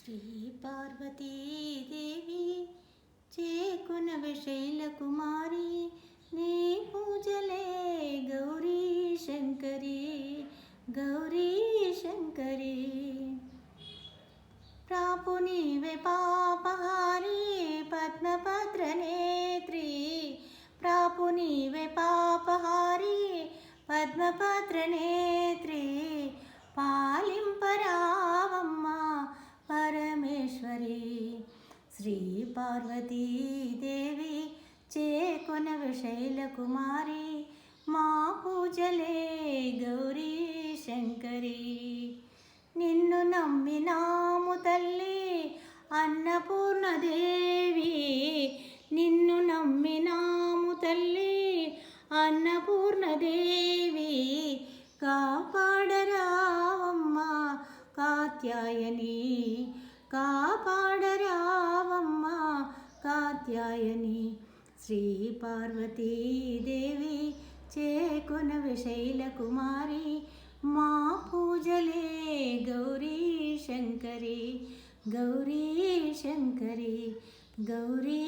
శ్రీ పార్వతీదేవి చేకొనవె శైలకుమారి నీ పూజలే గౌరీ శంకరి గౌరీ శంకరి ప్రాపు నీవే పాపహారి పద్మపత్ర నేత్రి ప్రాపు నీవే పాపహారి పద్మపత్ర నేత్రి పాలింపరావమ్మా పరమేశ్వరి శ్రీ పార్వతీదేవి చేకొనవె శైలకుమారి మా పూజలే గౌరీ శంకరి నిన్ను నమ్మినాము తల్లి అన్నపూర్ణదేవి నిన్ను నమ్మినాము తల్లి అన్నపూర్ణదేవి కాపాడరావమ్మా కాత్యాయని కాపాడరావమ్మా కాత్యాయని శ్రీ పార్వతీదేవి చేకొనవె శైలకుమారి మా పూజలే గౌరీ శంకరి గౌరీ శంకరి గౌరీ